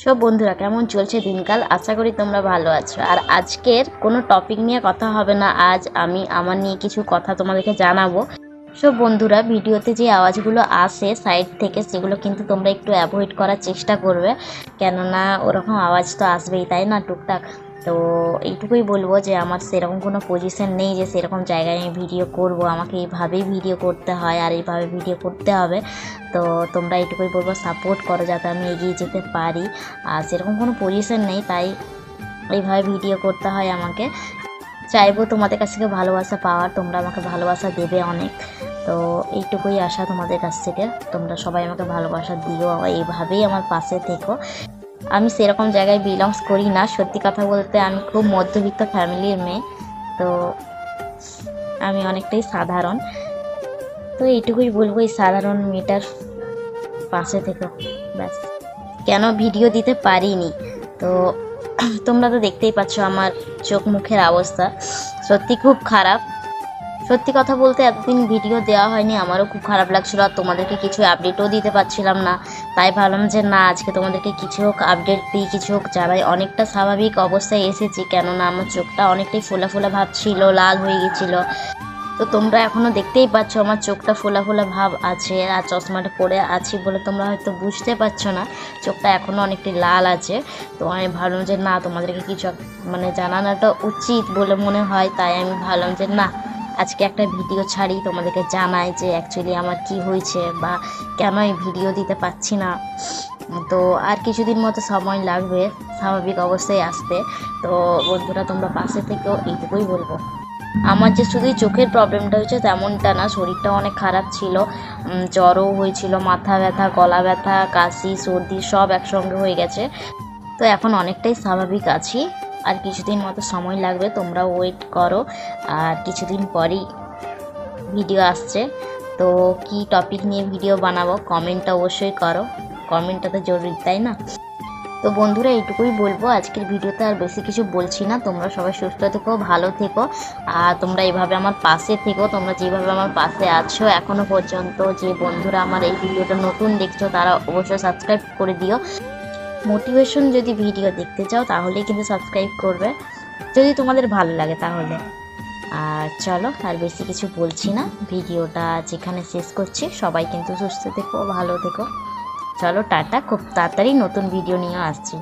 সব বন্ধুরা কেমন চলছে দিনকাল, আশা করি তোমরা ভালো আছো। আর আজকের কোনো টপিক নিয়ে কথা হবে না, আজ আমি আমার নিয়ে কিছু কথা তোমাদেরকে জানাবো। সব বন্ধুরা, ভিডিওতে যে আওয়াজগুলো আসে সাইড থেকে সেগুলো কিন্তু তোমরা একটু অ্যাভয়েড করার চেষ্টা করবে, কেননা ওরকম আওয়াজ তো আসবেই, তাই না, টুকটাক। তো এইটুকুই বলবো যে আমার সেরকম কোনো পজিশন নেই যে সেরকম জায়গায় আমি ভিডিও করব, আমাকে এইভাবেই ভিডিও করতে হয় আর এইভাবে ভিডিও করতে হবে। তো তোমরা এইটুকুই বলবো সাপোর্ট করো যাতে আমি এগিয়ে যেতে পারি। আর সেরকম কোনো পজিশন নেই, তাই এইভাবে ভিডিও করতে হয় আমাকে। চাইবো তোমাদের কাছ থেকে ভালোবাসা পাওয়ার, তোমরা আমাকে ভালোবাসা দেবে অনেক। তো এইটুকুই আশা তোমাদের কাছ থেকে, তোমরা সবাই আমাকে ভালোবাসা দিও, এইভাবেই আমার পাশে থেকো। আমি সেরকম জায়গায় বিলংস করি না, সত্যি কথা বলতে আমি খুব মধ্যবিত্ত ফ্যামিলির মেয়ে, তো আমি অনেকটাই সাধারণ। তো এইটুকুই বলবো, এই সাধারণ মেয়েটার পাশে থেকো, ব্যাস। কেন ভিডিও দিতে পারিনি, তো তোমরা তো দেখতেই পাচ্ছ আমার চোখ মুখের অবস্থা সত্যি খুব খারাপ। সত্যি কথা বলতে এতদিন ভিডিও দেওয়া হয়নি, আমারও খুব খারাপ লাগছিল, আর তোমাদেরকে কিছু আপডেটও দিতে পারছিলাম না। তাই ভাবলাম যে না, আজকে তোমাদেরকে কিছু হোক আপডেট দিই, কিছু হোক জানাই। অনেকটা স্বাভাবিক অবস্থায় এসেছি, কেননা আমার চোখটা অনেকটাই ফোলা ফোলা ভাব ছিল, লাল হয়ে গেছিলো। তো তোমরা এখনও দেখতেই পাচ্ছ আমার চোখটা ফোলা ফোলা ভাব আছে, আর চশমাটা পরে আছি বলে তোমরা হয়তো বুঝতে পারছো না, চোখটা এখনও অনেকটাই লাল আছে। তো আমি ভাবলাম যে না, তোমাদেরকে কিছু জানানোটা উচিত বলে মনে হয়, তাই আমি ভাবলাম যে না, আজকে একটা ভিডিও ছাড়ি, তোমাদেরকে জানাই যে অ্যাকচুয়ালি আমার কি হয়েছে বা কেন এই ভিডিও দিতে পারছি না। তো আর কিছুদিন মতো সময় লাগবে স্বাভাবিক অবস্থায় আসতে। তো বন্ধুরা, তোমরা পাশে থেকেও এইটুকুই বলবো। আমার যে শুধুই চোখের প্রবলেমটা হয়েছে তেমনটা না, শরীরটা অনেক খারাপ ছিল, জ্বরও হয়েছিল, মাথা ব্যথা, গলা ব্যথা, কাশি, সর্দি সব একসঙ্গে হয়ে গেছে। তো এখন অনেকটাই স্বাভাবিক আছি, আর কিছুদিন মতো সময় লাগবে, তোমরা ওয়েট করো। আর কিছুদিন পরই ভিডিও আসছে। তো কি টপিক নিয়ে ভিডিও বানাবো কমেন্টটা অবশ্যই করো, কমেন্টটা তো জরুরি, তাই না। তো বন্ধুরা, এইটুকুই বলবো, আজকের ভিডিওতে আর বেশি কিছু বলছি না। তোমরা সবাই সুস্থ থেকো, ভালো থেকো, আর তোমরা এইভাবে আমার পাশে থেকো। তোমরা যেভাবে আমার পাশে আছো এখনও পর্যন্ত, যে বন্ধুরা আমার এই ভিডিওটা নতুন দেখছো তারা অবশ্যই সাবস্ক্রাইব করে দিও। মোটিভেশন যদি ভিডিও দেখতে চাও তাহলেই কিন্তু সাবস্ক্রাইব করবে, যদি তোমাদের ভালো লাগে তাহলে। আর চলো, আর বেশি কিছু বলছি না, ভিডিওটা যেখানে শেষ করছি। সবাই কিন্তু সুস্থ থেকো, ভালো থেকো। চলো টাটা, খুব তাড়াতাড়ি নতুন ভিডিও নিয়ে আসছি।